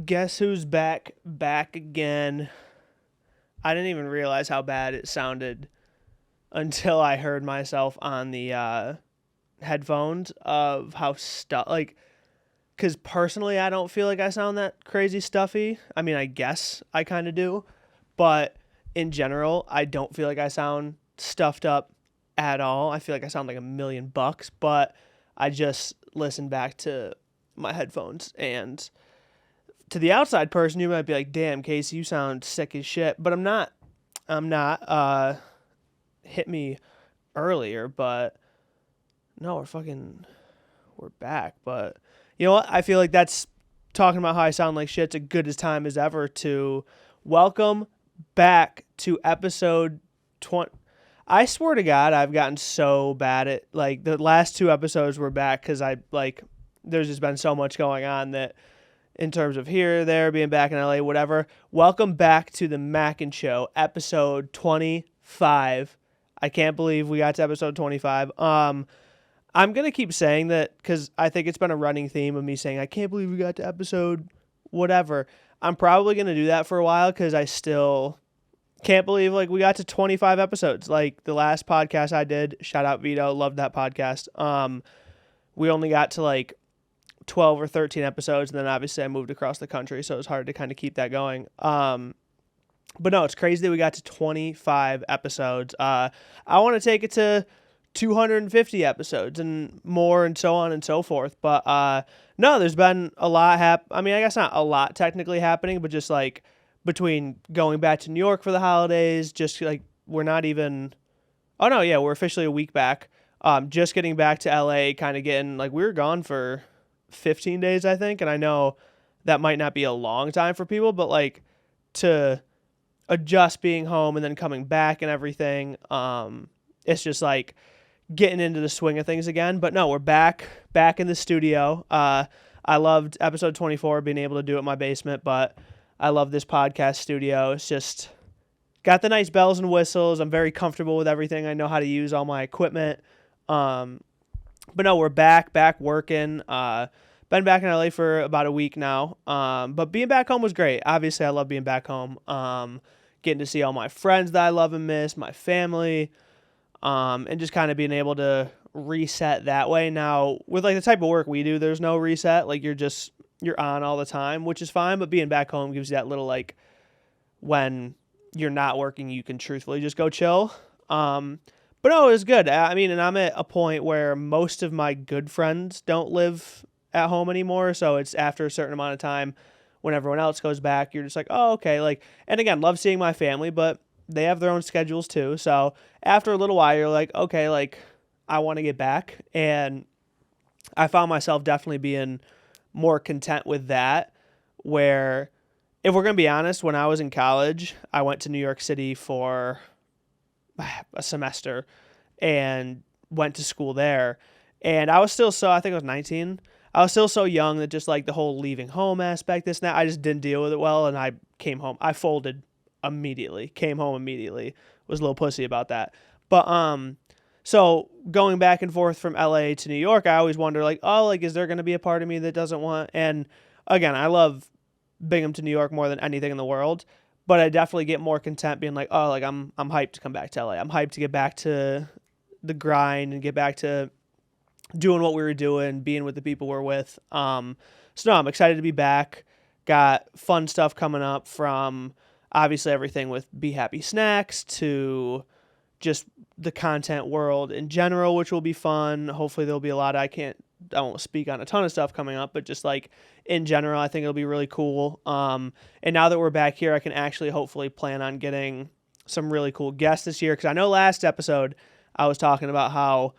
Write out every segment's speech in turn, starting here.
Guess who's back? Back again. I didn't even realize how bad it sounded until I heard myself on the headphones of how because personally I don't feel like I sound that crazy stuffy. I mean, I guess I kind of do, but in general, I don't feel like I sound stuffed up at all. I feel like I sound like $1,000,000, but I just listened back to my headphones, and to the outside person, you might be like, "Damn, Casey, you sound sick as shit," but I'm not. I'm not. Hit me earlier, but no, we're back. But you know what? I feel like that's talking about how I sound like shit's a good as time as ever to welcome back to episode 20. I swear to God, I've gotten so bad at, like, the last two episodes were back because there's just been so much going on that in terms of here, there, being back in LA, whatever. Welcome back to the Mackin Show, episode 25. I can't believe we got to episode 25. I'm going to keep saying that because I think it's been a running theme of me saying, I can't believe we got to episode whatever. I'm probably going to do that for a while because I still can't believe, like, we got to 25 episodes. Like, the last podcast I did, shout out Vito, loved that podcast. We only got to, like, 12 or 13 episodes, and then obviously I moved across the country, so it was hard to kind of keep that going. But no, it's crazy that we got to 25 episodes. I want to take it to 250 episodes and more, and so on and so forth. But no, there's been a lot I mean, I guess not a lot technically happening, but just like between going back to New York for the holidays, just like we're not even. Oh no, yeah, we're officially a week back. Just getting back to LA, kind of getting like we were gone for 15 days, I think, and I know that might not be a long time for people, but like to adjust being home and then coming back and everything, it's just like getting into the swing of things again. But no, we're back in the studio. I loved episode 24 being able to do it in my basement, but I love this podcast studio. It's just got the nice bells and whistles. I'm very comfortable with everything. I know how to use all my equipment. But no, we're back working. Been back in LA for about a week now. But being back home was great. Obviously, I love being back home. Getting to see all my friends that I love and miss, my family, and just kind of being able to reset that way. Now, with like the type of work we do, there's no reset. Like you're on all the time, which is fine. But being back home gives you that little, like, when you're not working, you can truthfully just go chill. But no, it was good. I mean, and I'm at a point where most of my good friends don't live at home anymore. So it's after a certain amount of time when everyone else goes back, you're just like, oh, okay. Like, and again, love seeing my family, but they have their own schedules too. So after a little while, you're like, okay, like I want to get back. And I found myself definitely being more content with that, where if we're going to be honest, when I was in college, I went to New York City for a semester and went to school there. And I was still I think I was 19. I was still so young that just like the whole leaving home aspect, this and that, I just didn't deal with it well. And I came home. I folded immediately, came home immediately, was a little pussy about that. But, so going back and forth from LA to New York, I always wonder like, oh, like, is there going to be a part of me that doesn't want, and again, I love Binghamton, New York more than anything in the world. But I definitely get more content being like, oh, like I'm hyped to come back to LA. I'm hyped to get back to the grind and get back to doing what we were doing, being with the people we're with. So no, I'm excited to be back. Got fun stuff coming up, from obviously everything with Be Happy Snacks to just the content world in general, which will be fun. Hopefully there'll be a lot. I won't speak on a ton of stuff coming up, but just like in general, I think it'll be really cool. And now that we're back here, I can actually hopefully plan on getting some really cool guests this year. Cause I know last episode I was talking about how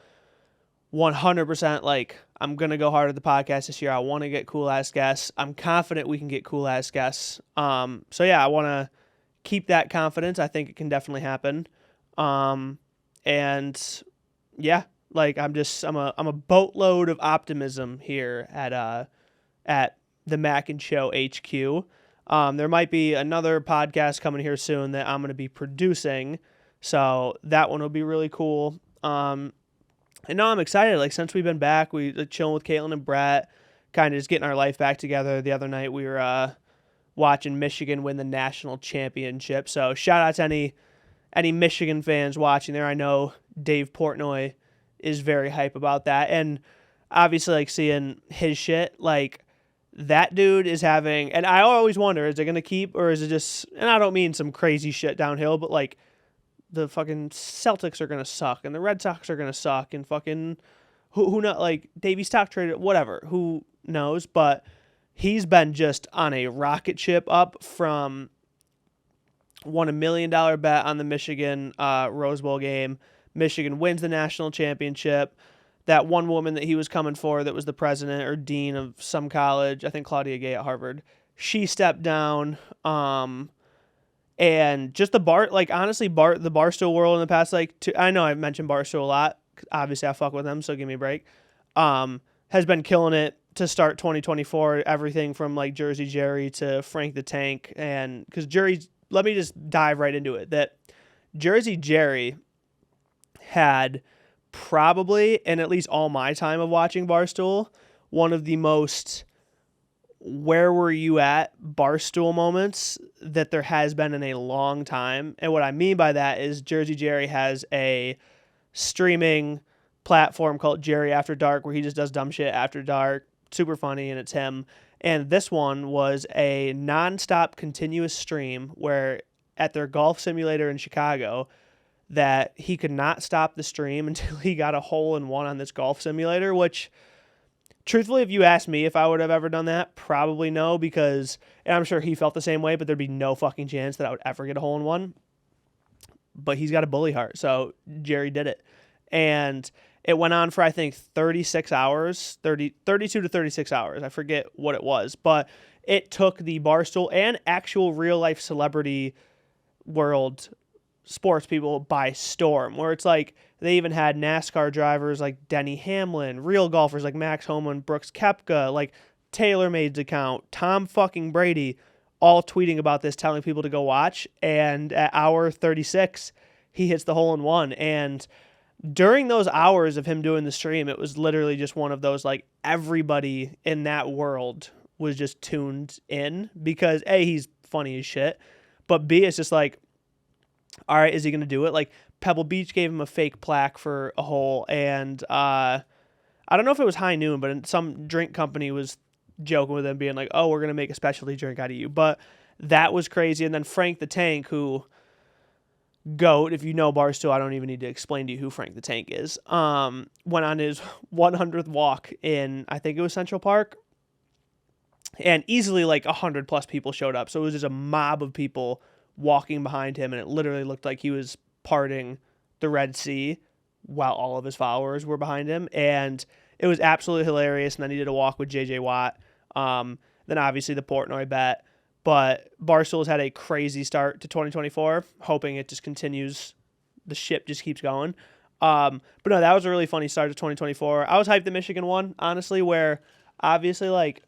100% like I'm going to go hard at the podcast this year. I want to get cool ass guests. I'm confident we can get cool ass guests. So yeah, I want to keep that confidence. I think it can definitely happen. And yeah, like I'm a boatload of optimism here at the Mackin Show HQ. There might be another podcast coming here soon that I'm going to be producing, so that one will be really cool. And no, I'm excited. Like, since we've been back, we chilling with Caitlin and Brett, kind of just getting our life back together. The other night we were watching Michigan win the national championship. So shout out to any Michigan fans watching there. I know Dave Portnoy is very hype about that. And obviously, like, seeing his shit, like, that dude is having, and I always wonder, is it going to keep, or is it just, and I don't mean some crazy shit downhill, but, like, the fucking Celtics are going to suck, and the Red Sox are going to suck, and fucking, who knows, like, Davey stock traded, whatever, who knows, but he's been just on a rocket ship up from, won $1 million bet on the Michigan Rose Bowl game. Michigan wins the national championship. That one woman that he was coming for that was the president or dean of some college, I think Claudia Gay at Harvard, she stepped down. And just the honestly, the Barstool world in the past, I know I've mentioned Barstool a lot. Obviously, I fuck with them, so give me a break. Has been killing it to start 2024. Everything from, like, Jersey Jerry to Frank the Tank. And because let me just dive right into it. That Jersey Jerry had probably, in at least all my time of watching Barstool, one of the most where were you at Barstool moments that there has been in a long time. And what I mean by that is Jersey Jerry has a streaming platform called Jerry After Dark where he just does dumb shit after dark. Super funny, and it's him. And this one was a nonstop continuous stream where at their golf simulator in Chicago, that he could not stop the stream until he got a hole-in-one on this golf simulator, which, truthfully, if you ask me if I would have ever done that, probably no, because, and I'm sure he felt the same way, but there'd be no fucking chance that I would ever get a hole-in-one. But he's got a bully heart, so Jerry did it. And it went on for, I think, 32 to 36 hours. I forget what it was, but it took the Barstool and actual real-life celebrity world sports people by storm, where it's like they even had NASCAR drivers like Denny Hamlin, real golfers like Max Homa and Brooks Koepka, like TaylorMade's account, Tom fucking Brady, all tweeting about this, telling people to go watch. And at hour 36, he hits the hole-in-one. And during those hours of him doing the stream, it was literally just one of those, like, everybody in that world was just tuned in because A, he's funny as shit, but B, it's just like, all right, is he going to do it? Like, Pebble Beach gave him a fake plaque for a hole, and I don't know if it was High Noon, but some drink company was joking with him, being like, oh, we're going to make a specialty drink out of you. But that was crazy. And then Frank the Tank, who, GOAT, if you know Barstool, I don't even need to explain to you who Frank the Tank is, went on his 100th walk in, I think it was Central Park, and easily like 100+ people showed up. So it was just a mob of people walking behind him, and it literally looked like he was parting the Red Sea while all of his followers were behind him, and it was absolutely hilarious. And then he did a walk with JJ Watt, then obviously the Portnoy bet, but Barstool's had a crazy start to 2024, hoping it just continues, the ship just keeps going. But no, that was a really funny start to 2024. I was hyped that Michigan won, honestly, where obviously, like,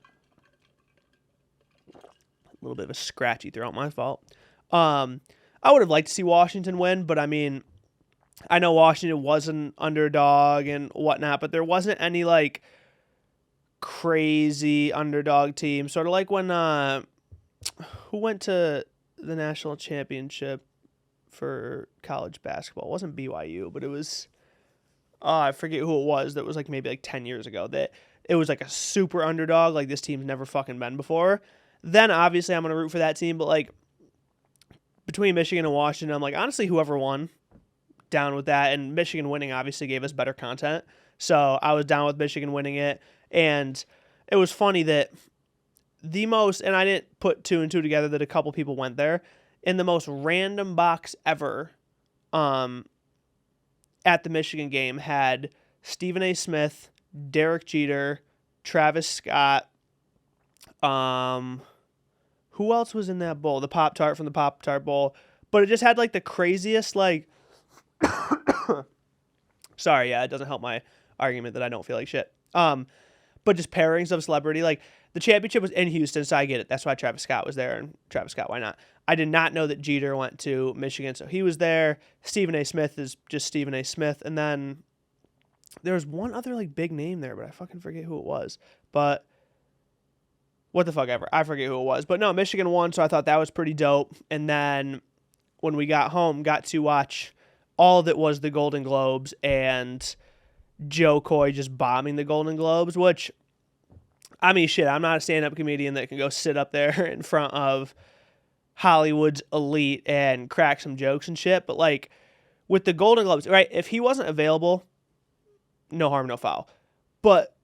a little bit of a scratchy throat, my fault. I would have liked to see Washington win, but I mean, I know Washington was an underdog and whatnot, but there wasn't any, like, crazy underdog team. Sort of like when, who went to the national championship for college basketball? It wasn't BYU, but it was, I forget who it was. That was like maybe like 10 years ago. That it was like a super underdog. Like, this team's never fucking been before. Then obviously I'm going to root for that team, but like, between Michigan and Washington, I'm like, honestly, whoever won, down with that. And Michigan winning obviously gave us better content, so I was down with Michigan winning it. And it was funny that and I didn't put two and two together, that a couple people went there, in the most random box ever, at the Michigan game, had Stephen A. Smith, Derek Jeter, Travis Scott, who else was in that bowl? The Pop-Tart from the Pop-Tart Bowl. But it just had, like, the craziest, like... Sorry, yeah, it doesn't help my argument that I don't feel like shit. But just pairings of celebrity. Like, the championship was in Houston, so I get it. That's why Travis Scott was there, and Travis Scott, why not? I did not know that Jeter went to Michigan, so he was there. Stephen A. Smith is just Stephen A. Smith. And then there was one other, like, big name there, but I fucking forget who it was. But what the fuck ever. I forget who it was. But no, Michigan won, so I thought that was pretty dope. And then when we got home, got to watch all that was the Golden Globes and Joe Coy just bombing the Golden Globes, which, I mean, shit, I'm not a stand-up comedian that can go sit up there in front of Hollywood's elite and crack some jokes and shit. But, like, with the Golden Globes, right, if he wasn't available, no harm, no foul. But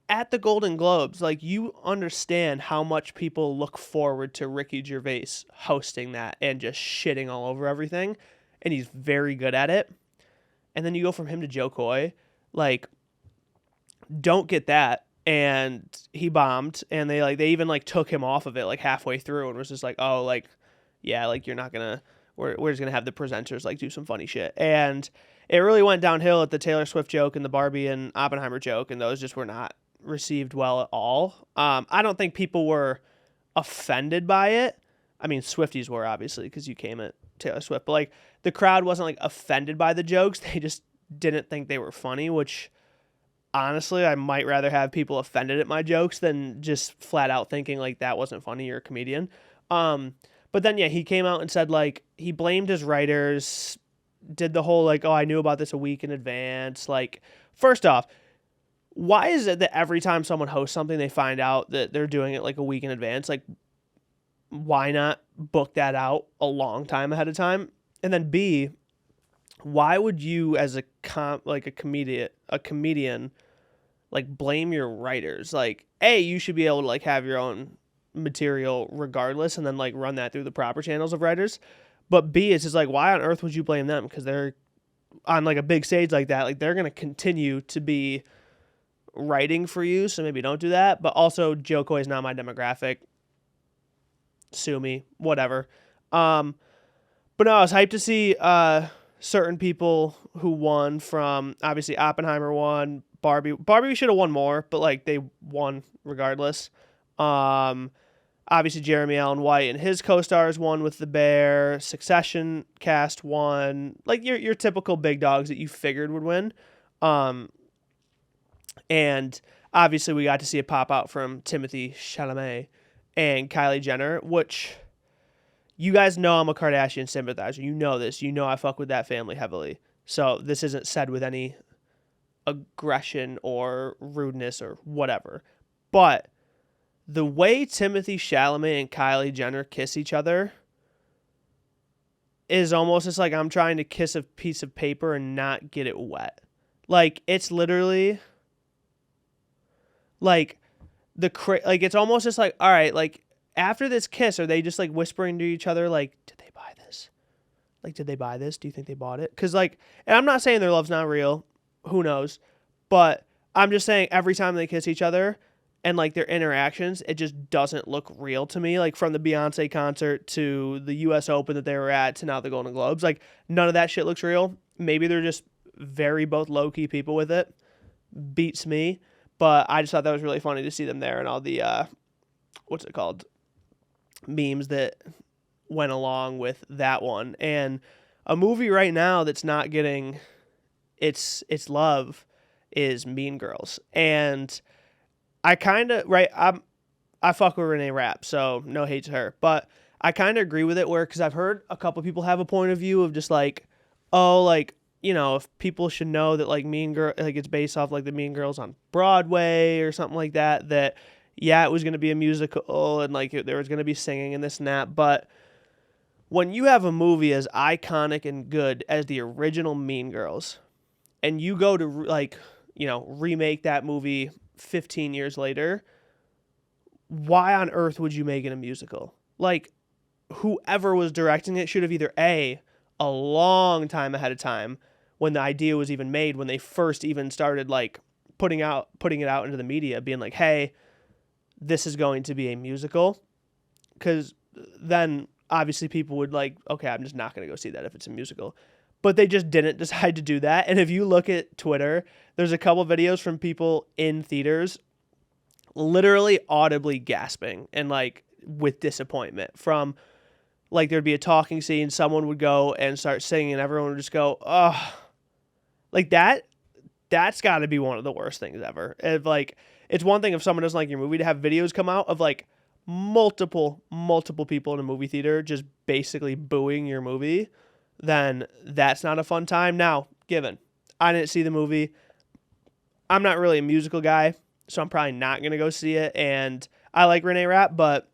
at the Golden Globes, like, you understand how much people look forward to Ricky Gervais hosting that and just shitting all over everything. And he's very good at it. And then you go from him to Joe Coy, like, don't get that. And he bombed, and they even like took him off of it like halfway through and was just like, oh, like, yeah, like, you're not gonna, we're just gonna have the presenters like do some funny shit. And it really went downhill at the Taylor Swift joke and the Barbie and Oppenheimer joke, and those just were not received well at all. I don't think people were offended by it. I mean, Swifties were, obviously, because you came at Taylor Swift, but like the crowd wasn't like offended by the jokes. They just didn't think they were funny, which honestly, I might rather have people offended at my jokes than just flat out thinking like that wasn't funny, you're a comedian. But then, yeah, he came out and said like he blamed his writers, did the whole like, oh, I knew about this a week in advance. Like, first off, why is it that every time someone hosts something, they find out that they're doing it like a week in advance? Like, why not book that out a long time ahead of time? And then B, why would you as a comedian like blame your writers? Like, A, you should be able to like have your own material regardless and then like run that through the proper channels of writers. But B, it's just like, why on earth would you blame them? Because they're on like a big stage like that. Like, they're going to continue to be writing for you. So maybe don't do that. But also, Joe Coy is not my demographic. Sue me, whatever. But no, I was hyped to see certain people who won from, obviously Oppenheimer won, Barbie should have won more, but like they won regardless. Obviously Jeremy Allen White and his co-stars won with The Bear. Succession cast won, like your typical big dogs that you figured would win. And obviously we got to see a pop out from Timothée Chalamet and Kylie Jenner, which you guys know I'm a Kardashian sympathizer. You know this. You know I fuck with that family heavily. So this isn't said with any aggression or rudeness or whatever. But the way Timothée Chalamet and Kylie Jenner kiss each other is almost just like I'm trying to kiss a piece of paper and not get it wet. Like, it's literally like like it's almost just like, all right, like after this kiss, are they just like whispering to each other like, did they buy this? Like, did they buy this? Do you think they bought it? Because like, and I'm not saying their love's not real. Who knows? But I'm just saying every time they kiss each other and like their interactions, it just doesn't look real to me. Like from the Beyonce concert to the US Open that they were at to now the Golden Globes, like none of that shit looks real. Maybe they're just very both low-key people with it. Beats me. But I just thought that was really funny to see them there and all the, what's it called? Memes that went along with that one. And a movie right now that's not getting its love is Mean Girls. And I kind of, right, I fuck with Renee Rapp, so no hate to her. But I kind of agree with it because I've heard a couple people have a point of view of just like, oh, like, you know, if people should know that like Mean Girl, like it's based off like the Mean Girls on Broadway or something like that, that yeah, it was going to be a musical and like there was going to be singing and this and that. But when you have a movie as iconic and good as the original Mean Girls and you go to like, you know, remake that movie 15 years later, why on earth would you make it a musical? Like, whoever was directing it should have either a long time ahead of time when the idea was even made, when they first even started like putting it out into the media, being like, hey, this is going to be a musical. Because then obviously people would like, okay, I'm just not going to go see that if it's a musical. But they just didn't decide to do that. And if you look at Twitter, there's a couple videos from people in theaters literally audibly gasping and like with disappointment from like there'd be a talking scene, someone would go and start singing and everyone would just go, oh, like that's got to be one of the worst things ever. If like it's one thing if someone doesn't like your movie to have videos come out of like multiple people in a movie theater just basically booing your movie, then that's not a fun time. Now, given I didn't see the movie, I'm not really a musical guy, so I'm probably not going to go see it. And I like Renee Rapp, but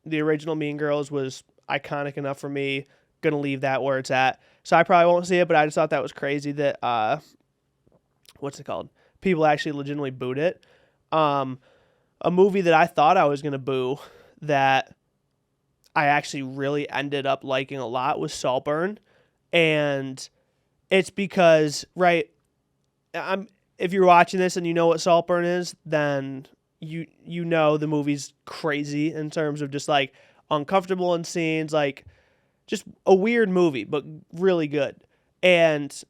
the original Mean Girls was iconic enough for me. Going to leave that where it's at. So I probably won't see it, but I just thought that was crazy that, what's it called? People actually legitimately booed it. A movie that I thought I was going to boo that I actually really ended up liking a lot was Saltburn. And it's because, right, if you're watching this and you know what Saltburn is, then you know the movie's crazy in terms of just like uncomfortable in scenes, like just a weird movie, but really good. And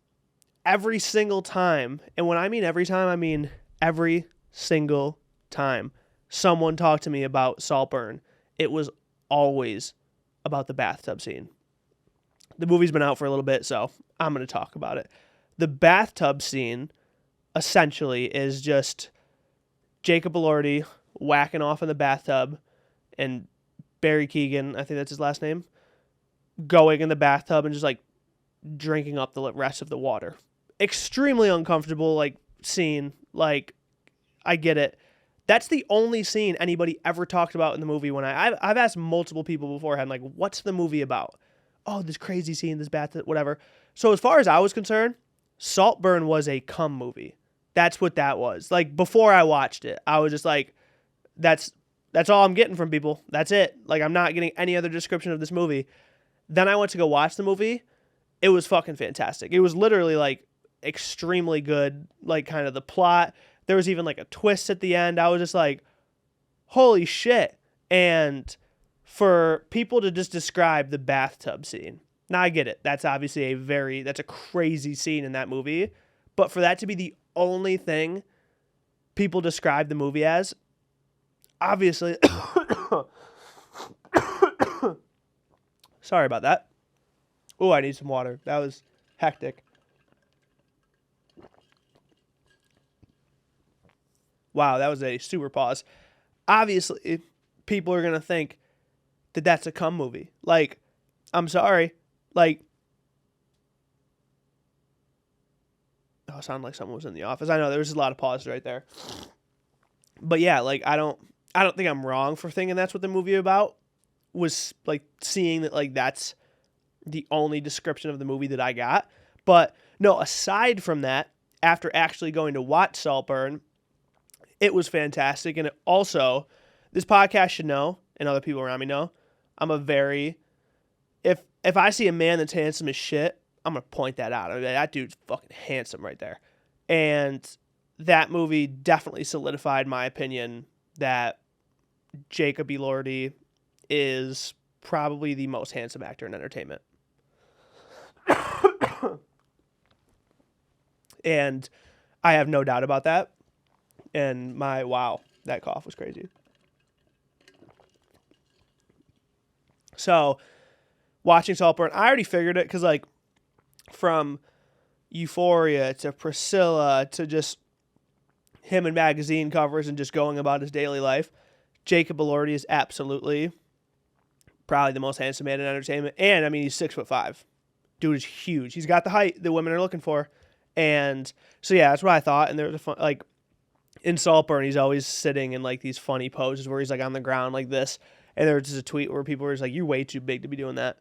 every single time, and when I mean every time, I mean every single time someone talked to me about Saltburn, it was always about the bathtub scene. The movie's been out for a little bit, so I'm going to talk about it. The bathtub scene essentially is just Jacob Elordi whacking off in the bathtub and Barry Keoghan, I think that's his last name, going in the bathtub and just like drinking up the rest of the water. Extremely uncomfortable, like, scene. Like, I get it. That's the only scene anybody ever talked about in the movie. When I've asked multiple people beforehand, like, what's the movie about? Oh, this crazy scene, this bathtub, whatever. So as far as I was concerned, Saltburn was a cum movie. That's what that was. Like, before I watched it, I was just like, that's all I'm getting from people. That's it. Like, I'm not getting any other description of this movie. Then I went to go watch the movie. It was fucking fantastic. It was literally, like, extremely good, like, kind of the plot. There was even, like, a twist at the end. I was just like, holy shit. And for people to just describe the bathtub scene, now I get it. That's obviously that's a crazy scene in that movie. But for that to be the only thing people describe the movie as, obviously, sorry about that. Oh, I need some water. That was hectic. Wow, that was a super pause. Obviously, people are going to think that that's a cum movie. Like, I'm sorry. Like, oh, it sounded like someone was in the office. I know there was a lot of pauses right there. But yeah, like, I don't think I'm wrong for thinking that's what the movie about was, like, seeing that, like, that's the only description of the movie that I got. But no, aside from that, after actually going to watch Saltburn, it was fantastic. And it also, this podcast should know, and other people around me know, I'm a very, if I see a man that's handsome as shit, I'm going to point that out. I mean, that dude's fucking handsome right there. And that movie definitely solidified my opinion that Jacob Elordi is probably the most handsome actor in entertainment. And I have no doubt about that. And wow, that cough was crazy. So, watching Saltburn, I already figured it because, like, from Euphoria to Priscilla to just him in magazine covers and just going about his daily life, Jacob Elordi is absolutely probably the most handsome man in entertainment. And, I mean, he's 6'5". Dude is huge. He's got the height that women are looking for. And so, yeah, that's what I thought. And there was a fun, like, in Saltburn, he's always sitting in, like, these funny poses where he's, like, on the ground like this. And there was just a tweet where people were just like, you're way too big to be doing that.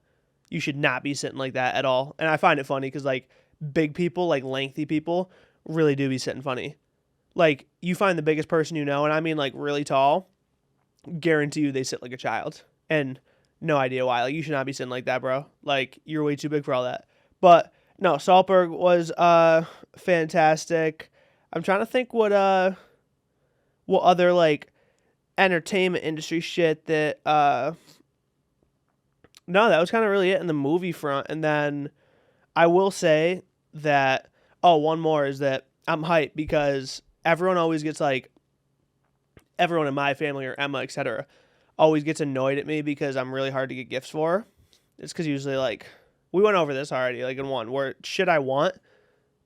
You should not be sitting like that at all. And I find it funny because, like, big people, like, lengthy people, really do be sitting funny. Like, you find the biggest person you know, and I mean, like, really tall, guarantee you they sit like a child. And no idea why. Like, you should not be sitting like that, bro. Like, you're way too big for all that. But, no, Saltburn was fantastic. I'm trying to think what other, like, entertainment industry shit that no, that was kind of really it in the movie front. And then I will say that one more is that I'm hyped because everyone always gets, like, everyone in my family or Emma, etc., always gets annoyed at me because I'm really hard to get gifts for. It's because usually, like, we went over this already, like, in one, where shit I want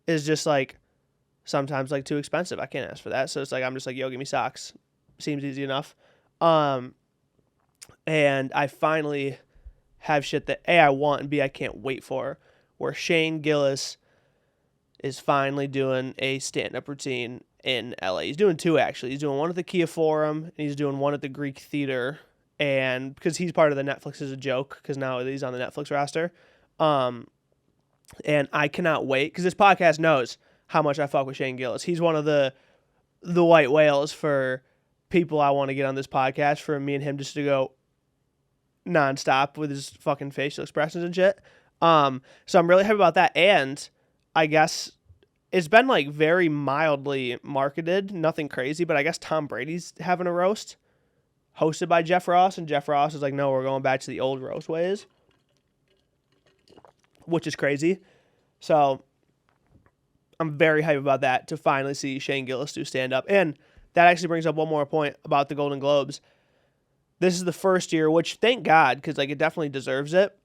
is just, like, sometimes like too expensive. I can't ask for that. So it's like I'm just like, yo, give me socks. Seems easy enough. And I finally have shit that A, I want, and B, I can't wait for, where Shane Gillis is finally doing a stand-up routine in LA. He's doing two, actually. He's doing one at the Kia Forum, and he's doing one at the Greek Theater. And because he's part of the Netflix is a joke, because now he's on the Netflix roster. And I cannot wait, because this podcast knows how much I fuck with Shane Gillis. He's one of the white whales for people I want to get on this podcast, for me and him just to go nonstop with his fucking facial expressions and shit. So I'm really happy about that. And I guess it's been like very mildly marketed, nothing crazy, but I guess Tom Brady's having a roast hosted by Jeff Ross, and Jeff Ross is like, no, we're going back to the old roast ways, which is crazy. So I'm very hyped about that, to finally see Shane Gillis do stand-up. And that actually brings up one more point about the Golden Globes. This is the first year, which thank God, because like it definitely deserves it,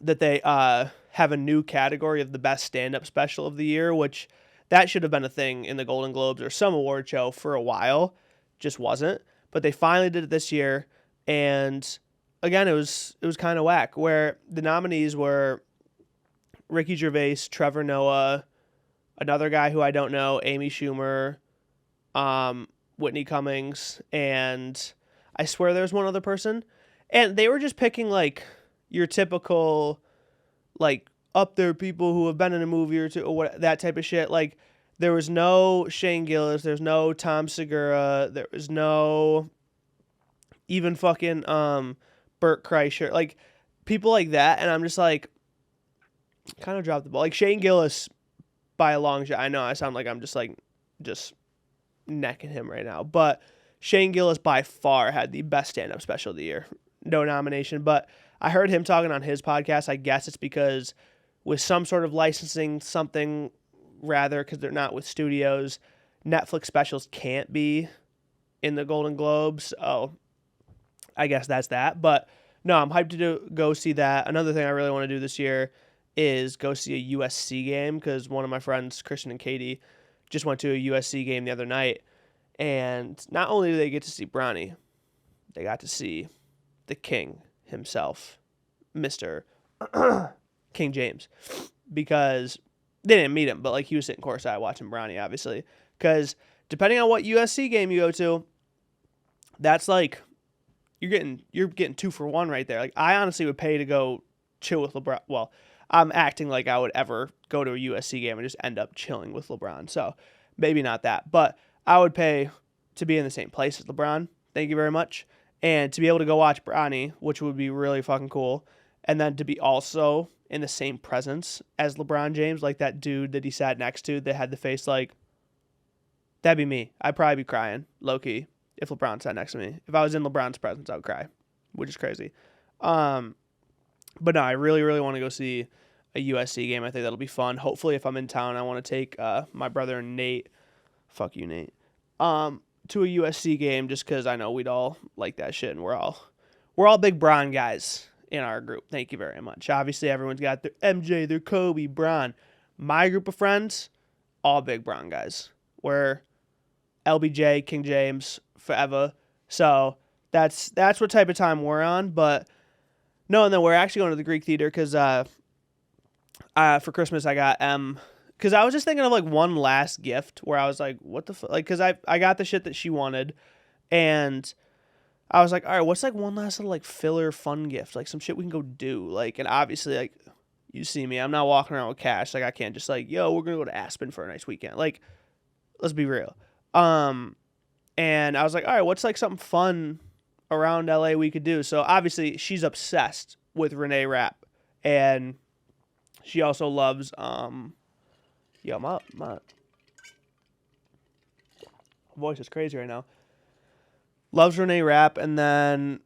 that they have a new category of the best stand-up special of the year, which that should have been a thing in the Golden Globes or some award show for a while. Just wasn't. But they finally did it this year, and again, it was kind of whack, where the nominees were Ricky Gervais, Trevor Noah, another guy who I don't know, Amy Schumer, Whitney Cummings, and I swear there was one other person. And they were just picking like your typical like up there people who have been in a movie or two, or what, that type of shit. Like there was no Shane Gillis, there's no Tom Segura, there was no even fucking Burt Kreischer, like people like that. And I'm just like, kind of dropped the ball. Like Shane Gillis by a long shot. I know I sound like I'm just necking him right now, but Shane Gillis by far had the best stand-up special of the year. No nomination, but I heard him talking on his podcast. I guess it's because with some sort of licensing something, rather, because they're not with studios, Netflix specials can't be in the Golden Globes. Oh, I guess that's that. But no, I'm hyped to go see that. Another thing I really want to do this year is go see a USC game, because one of my friends, Christian and Katie, just went to a USC game the other night. And not only did they get to see Bronny, they got to see the king himself, Mr. King James, because they didn't meet him, but like he was sitting courtside watching Bronny, obviously, because depending on what USC game you go to, that's like you're getting 2 for 1 right there. Like I honestly would pay to go chill with LeBron. Well, I'm acting like I would ever go to a USC game and just end up chilling with LeBron, so maybe not that, but I would pay to be in the same place as LeBron. Thank you very much. And to be able to go watch Bronny, which would be really fucking cool. And then to be also in the same presence as LeBron James, like that dude that he sat next to that had the face like, that'd be me. I'd probably be crying, low-key, if LeBron sat next to me. If I was in LeBron's presence, I would cry, which is crazy. But no, I really, really want to go see a USC game. I think that'll be fun. Hopefully, if I'm in town, I want to take my brother Nate. Fuck you, Nate. To a USC game, just because I know we'd all like that shit, and we're all big Bron guys in our group. Thank you very much. Obviously, everyone's got their MJ, their Kobe, Bron. My group of friends, all big Bron guys. We're LBJ, King James, forever. So that's what type of time we're on. But no, and then we're actually going to the Greek Theater because for Christmas I got because I was just thinking of like one last gift where I was like, what the fuck? Like, because I got the shit that she wanted, and I was like, all right, what's like one last little like filler fun gift? Like some shit we can go do. Like, and obviously, like, you see me, I'm not walking around with cash. Like, I can't just like, yo, we're going to go to Aspen for a nice weekend. Like, let's be real. And I was like, all right, what's like something fun around LA we could do? So obviously she's obsessed with Renee Rapp, and she also loves, yo, my voice is crazy right now. Loves Renee Rapp, and then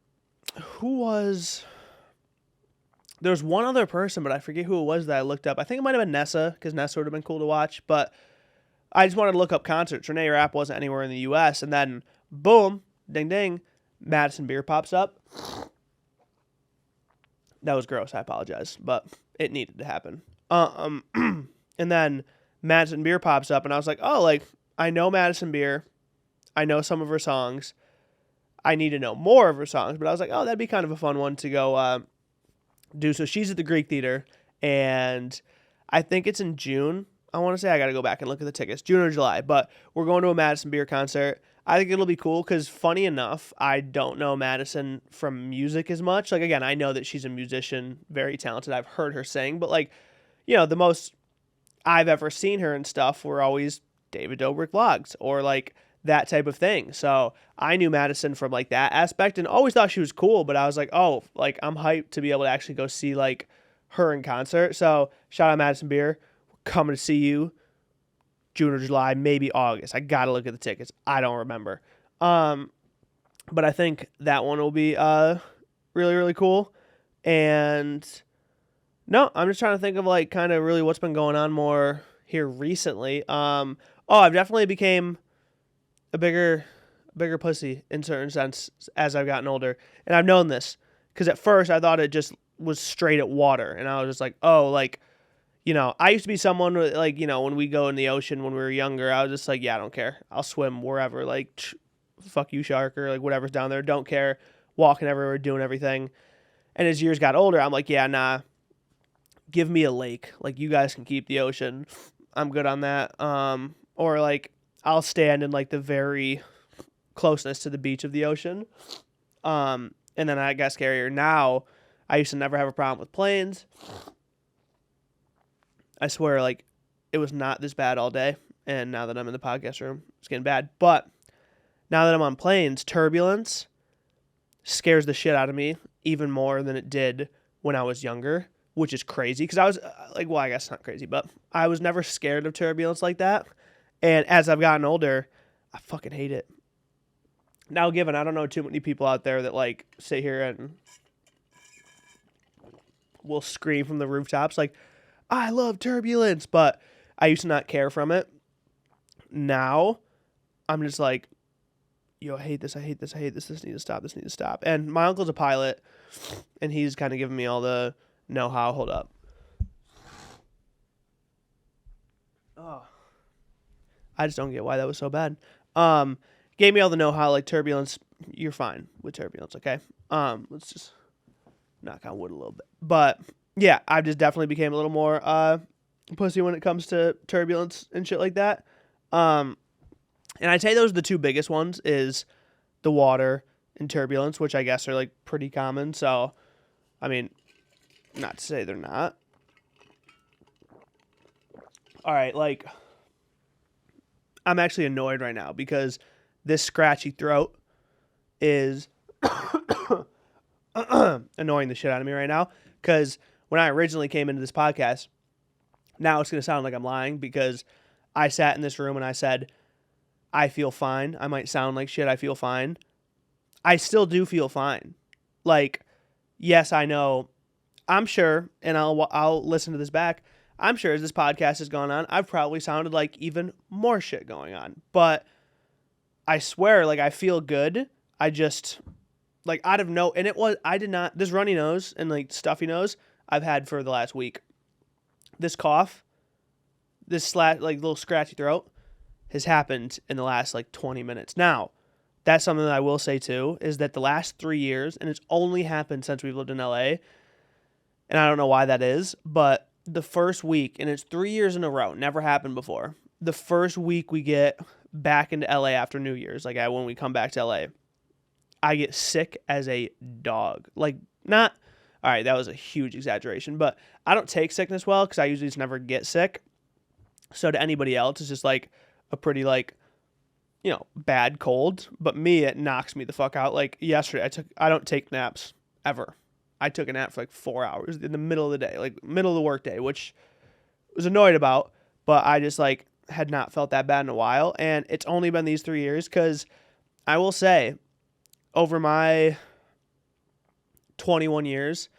there's one other person, but I forget who it was that I looked up. I think it might have been Nessa, because Nessa would have been cool to watch, but I just wanted to look up concerts. Renee Rapp wasn't anywhere in the U.S., and then, boom, ding ding, Madison Beer pops up. That was gross, I apologize, but it needed to happen. And then Madison Beer pops up, and I was like, oh, like, I know Madison Beer. I know some of her songs. I need to know more of her songs, but I was like, oh, that'd be kind of a fun one to go do. So she's at the Greek Theater, and I think it's in June. I want to say I got to go back and look at the tickets, June or July, but we're going to a Madison Beer concert. I think it'll be cool because, funny enough, I don't know Madison from music as much. Like, again, I know that she's a musician, very talented. I've heard her sing, but, like, the most I've ever seen her and stuff were always David Dobrik vlogs or, like, that type of thing. So I knew Madison from, like, that aspect and always thought she was cool, but I was like, oh, like, I'm hyped to be able to actually go see, like, her in concert. So shout out Madison Beer. We're coming to see you June or July, maybe August. I got to look at the tickets. I don't remember. But I think that one will be really, really cool. And no, I'm just trying to think of, like, kind of really what's been going on more here recently. I've definitely became a bigger pussy in certain sense as I've gotten older. And I've known this because at first I thought it just was straight at water. And I was just like, oh, like, I used to be someone with, like, when we go in the ocean when we were younger, I was just like, yeah, I don't care. I'll swim wherever. Like, fuck you, shark, or, like, whatever's down there. Don't care. Walking everywhere, doing everything. And as years got older, I'm like, yeah, nah. Give me a lake. Like, you guys can keep the ocean. I'm good on that. Or, like, I'll stand in, like, the very closeness to the beach of the ocean. And then I got scarier. Now, I used to never have a problem with planes. I swear, like, it was not this bad all day. And now that I'm in the podcast room, it's getting bad. But now that I'm on planes, turbulence scares the shit out of me even more than it did when I was younger, which is crazy. Because I was, like, well, I guess not crazy, but I was never scared of turbulence like that. And as I've gotten older, I fucking hate it. Now, given I don't know too many people out there that, like, sit here and will scream from the rooftops, like, I love turbulence, but I used to not care from it. Now, I'm just like, yo, I hate this, this needs to stop. And my uncle's a pilot, and he's kind of giving me all the know-how. Hold up. Oh. I just don't get why that was so bad. Gave me all the know-how, like, turbulence. You're fine with turbulence, okay? Let's just knock on wood a little bit. But yeah, I've just definitely became a little more pussy when it comes to turbulence and shit like that. And I'd say those are the two biggest ones, is the water and turbulence, which I guess are, like, pretty common. So, I mean, not to say they're not. All right, like, I'm actually annoyed right now because this scratchy throat is annoying the shit out of me right now. Because when I originally came into this podcast, now it's going to sound like I'm lying because I sat in this room and I said, I feel fine. I might sound like shit. I feel fine. I still do feel fine. Like, yes, I know. I'm sure, and I'll listen to this back. I'm sure as this podcast has gone on, I've probably sounded like even more shit going on. But I swear, like, I feel good. I just, like, out of no, and this runny nose and, like, stuffy nose I've had for the last week. This cough, this like, little scratchy throat has happened in the last, like, 20 minutes. Now, that's something that I will say, too, is that the last 3 years, and it's only happened since we've lived in LA, and I don't know why that is, but the first week, and it's 3 years in a row, never happened before. The first week we get back into LA after New Year's, like when we come back to LA, I get sick as a dog. Like, not, all right, that was a huge exaggeration, but I don't take sickness well because I usually just never get sick. So to anybody else, it's just like a pretty, like, bad cold. But me, it knocks me the fuck out. Like yesterday, I don't take naps ever. I took a nap for like 4 hours in the middle of the day, like middle of the work day, which I was annoyed about, but I just, like, had not felt that bad in a while. And it's only been these 3 years because I will say over my 21 years,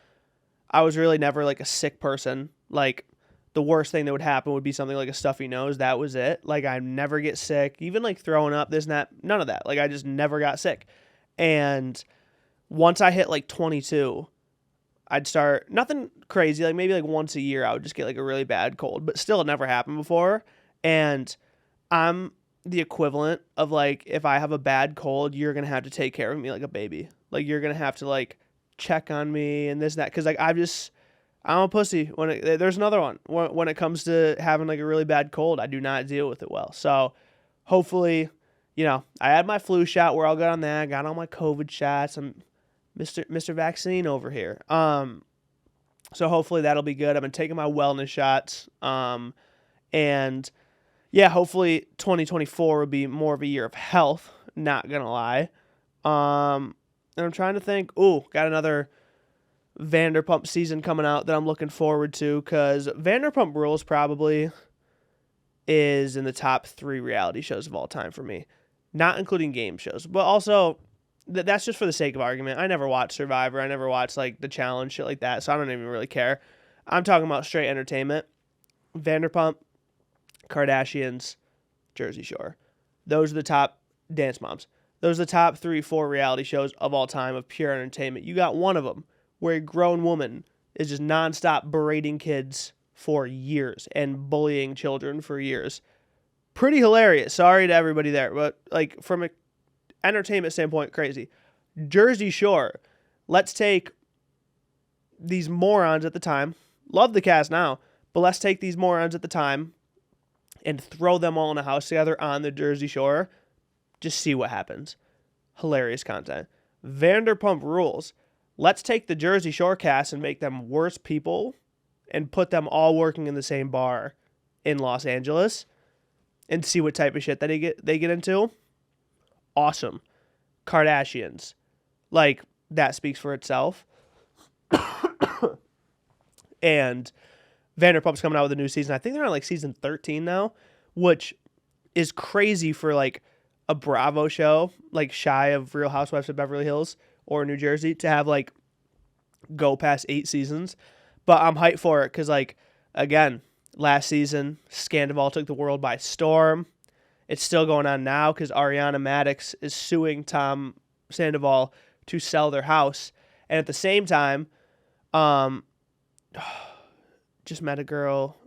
I was really never, like, a sick person. Like, the worst thing that would happen would be something like a stuffy nose. That was it. Like, I never get sick, even, like, throwing up, this and that, none of that. Like, I just never got sick. And once I hit, like, 22, I'd start, nothing crazy, like maybe like once a year I would just get like a really bad cold, but still it never happened before. And I'm the equivalent of, like, if I have a bad cold, you're going to have to take care of me like a baby. Like, you're going to have to, like, check on me and this and that. Because, like, I'm a pussy. There's another one. When it comes to having, like, a really bad cold, I do not deal with it well. So, hopefully, I had my flu shot. We're all good on that. Got all my COVID shots. I'm Mr. Vaccine over here. So hopefully that'll be good. I've been taking my wellness shots. And yeah, hopefully 2024 will be more of a year of health. Not gonna lie. And I'm trying to think. Got another Vanderpump season coming out that I'm looking forward to, because Vanderpump Rules probably is in the top 3 reality shows of all time for me. Not including game shows, but also that's just for the sake of argument. I never watched Survivor. I never watched, like, The Challenge, shit like that, so I don't even really care. I'm talking about straight entertainment. Vanderpump, Kardashians, Jersey Shore. Those are the top Dance Moms. Those are the top 3, 4 reality shows of all time of pure entertainment. You got one of them where a grown woman is just nonstop berating kids for years and bullying children for years. Pretty hilarious. Sorry to everybody there, but, like, from an entertainment standpoint, crazy. Jersey Shore. Let's take these morons at the time. Love the cast now, but let's take these morons at the time and throw them all in a house together on the Jersey Shore. Just see what happens. Hilarious content. Vanderpump Rules. Let's take the Jersey Shore cast and make them worse people and put them all working in the same bar in Los Angeles and see what type of shit that they get into. Awesome. Kardashians. Like, that speaks for itself. And Vanderpump's coming out with a new season. I think they're on, like, season 13 now, which is crazy for, like, a Bravo show, like, shy of Real Housewives of Beverly Hills or New Jersey, to have, like, go past 8 seasons. But I'm hyped for it because, like, again, last season, Scandival took the world by storm. It's still going on now because Ariana Madix is suing Tom Sandoval to sell their house. And at the same time, just met a girl.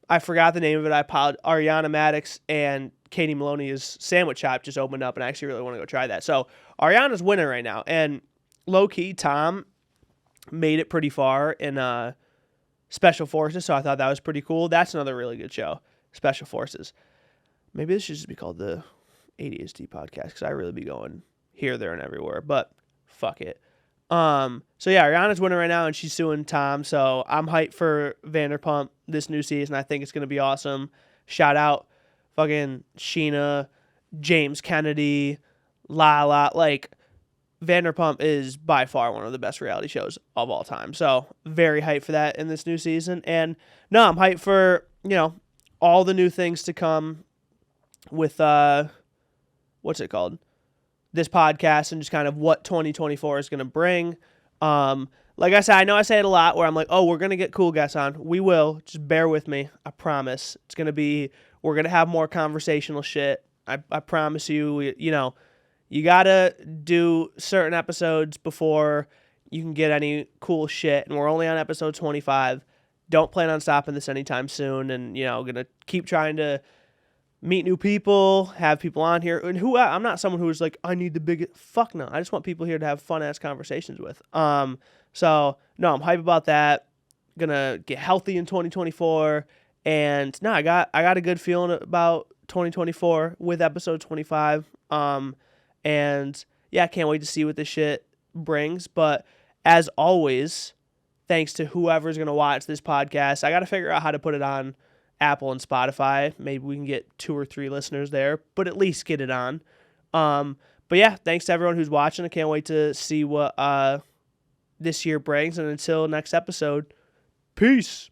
I forgot the name of it. I apologize. Ariana Madix and Katie Maloney's sandwich shop just opened up, and I actually really want to go try that. So Ariana's winning right now. And low-key, Tom made it pretty far in Special Forces, so I thought that was pretty cool. That's another really good show, Special Forces. Maybe this should just be called the ADHD podcast, because I really be going here, there, and everywhere. But fuck it. So yeah, Ariana's winning right now, and she's suing Tom. So I'm hyped for Vanderpump this new season. I think it's gonna be awesome. Shout out, fucking Sheena, James Kennedy, Lala. Like, Vanderpump is by far one of the best reality shows of all time. So very hyped for that in this new season. And no, I'm hyped for, all the new things to come with, what's it called? This podcast, and just kind of what 2024 is going to bring. Like I said, I know I say it a lot where I'm like, we're going to get cool guests on. We will. Just bear with me. I promise. It's going to be, we're going to have more conversational shit. I promise you, you got to do certain episodes before you can get any cool shit. And we're only on episode 25. Don't plan on stopping this anytime soon. And, going to keep trying to meet new people, have people on here. And I'm not someone who's like, I need the biggest. Fuck no. I just want people here to have fun-ass conversations with. So, no, I'm hype about that. Gonna get healthy in 2024. And, no, I got a good feeling about 2024 with episode 25. And, yeah, I can't wait to see what this shit brings. But, as always, thanks to whoever's going to watch this podcast, I got to figure out how to put it on Apple and Spotify. Maybe we can get 2 or 3 listeners there, but at least get it on. But yeah, thanks to everyone who's watching. I can't wait to see what this year brings. And until next episode, peace.